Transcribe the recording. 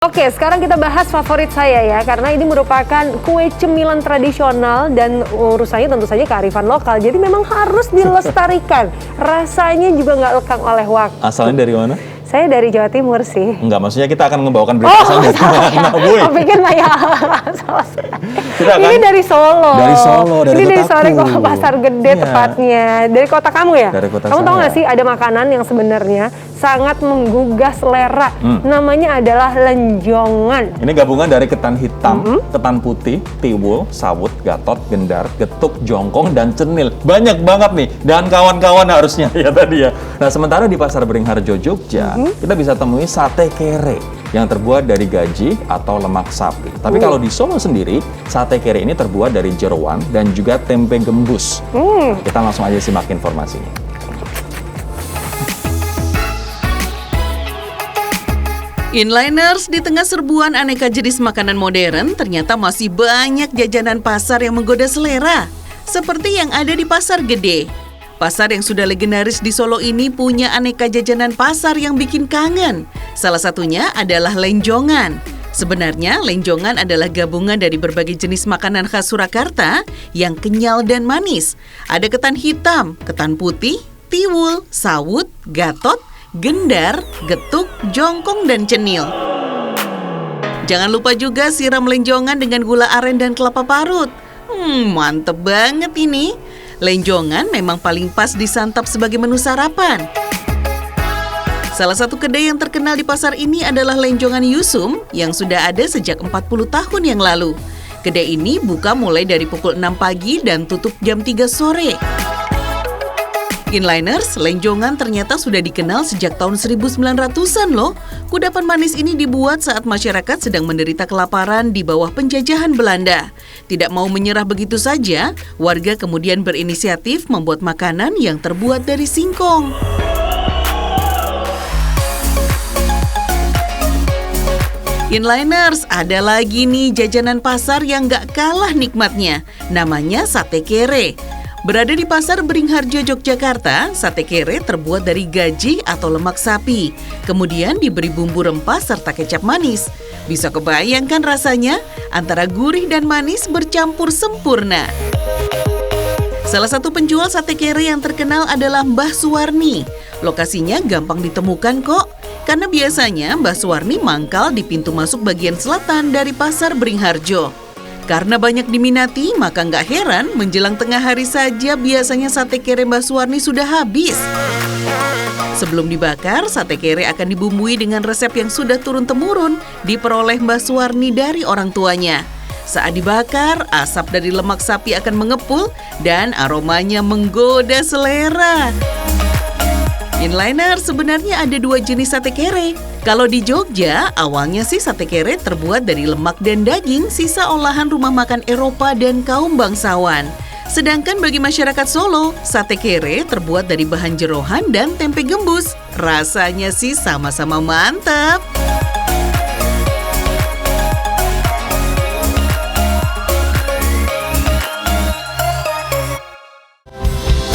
Oke, sekarang kita bahas favorit saya ya, karena ini merupakan kue cemilan tradisional dan urusannya tentu saja kearifan lokal. Jadi memang harus dilestarikan. Rasanya juga nggak lekang oleh waktu. Asalnya dari mana? Saya dari Jawa Timur sih. Enggak, maksudnya kita akan membawakan berita asal dari mana, Bu? Pikir ya. Kita akan Ini dari Solo. Dari Solo, dari Ini dari kotaku. Solo, Pasar Gede Iya. tepatnya. Dari kota kamu ya? Dari kota Kamu tahu saya. nggak sih ada makanan yang sebenarnya sangat menggugah selera. Namanya adalah lenjongan. Ini gabungan dari ketan hitam, ketan putih, tiwul, sawut, gatot, gendar, getuk, jongkong, dan cenil. Banyak banget nih, dan kawan-kawan harusnya ya tadi ya. Nah, sementara di Pasar Beringharjo, Jogja, kita bisa temui sate kere yang terbuat dari gaji atau lemak sapi. Tapi kalau di Solo sendiri, sate kere ini terbuat dari jeroan dan juga tempe gembus. Kita langsung aja simak informasinya. Inliners, di tengah serbuan aneka jenis makanan modern, ternyata masih banyak jajanan pasar yang menggoda selera. Seperti yang ada di Pasar Gede. Pasar yang sudah legendaris di Solo ini punya aneka jajanan pasar yang bikin kangen. Salah satunya adalah lenjongan. Sebenarnya, lenjongan adalah gabungan dari berbagai jenis makanan khas Surakarta yang kenyal dan manis. Ada ketan hitam, ketan putih, tiwul, sawut, gatot, gendar, getuk, jongkong, dan cenil. Jangan lupa juga siram lenjongan dengan gula aren dan kelapa parut. Mantep banget ini. Lenjongan memang paling pas disantap sebagai menu sarapan. Salah satu kedai yang terkenal di pasar ini adalah Lenjongan Yusum yang sudah ada sejak 40 tahun yang lalu. Kedai ini buka mulai dari pukul 6 pagi dan tutup jam 3 sore. Inliners, lenjongan ternyata sudah dikenal sejak tahun 1900-an loh. Kudapan manis ini dibuat saat masyarakat sedang menderita kelaparan di bawah penjajahan Belanda. Tidak mau menyerah begitu saja, warga kemudian berinisiatif membuat makanan yang terbuat dari singkong. Inliners, ada lagi nih jajanan pasar yang gak kalah nikmatnya. Namanya sate kere. Berada di Pasar Beringharjo, Yogyakarta, sate kere terbuat dari gaji atau lemak sapi. Kemudian diberi bumbu rempah serta kecap manis. Bisa kebayangkan rasanya? Antara gurih dan manis bercampur sempurna. Salah satu penjual sate kere yang terkenal adalah Mbah Suwarni. Lokasinya gampang ditemukan kok. Karena biasanya Mbah Suwarni mangkal di pintu masuk bagian selatan dari Pasar Beringharjo. Karena banyak diminati, maka nggak heran menjelang tengah hari saja biasanya sate kere Mbah Suwarni sudah habis. Sebelum dibakar, sate kere akan dibumbui dengan resep yang sudah turun-temurun diperoleh Mbah Suwarni dari orang tuanya. Saat dibakar, asap dari lemak sapi akan mengepul dan aromanya menggoda selera. Inliner, sebenarnya ada dua jenis sate kere. Kalau di Jogja, awalnya sih sate kere terbuat dari lemak dan daging sisa olahan rumah makan Eropa dan kaum bangsawan. Sedangkan bagi masyarakat Solo, sate kere terbuat dari bahan jeroan dan tempe gembus. Rasanya sih sama-sama mantap.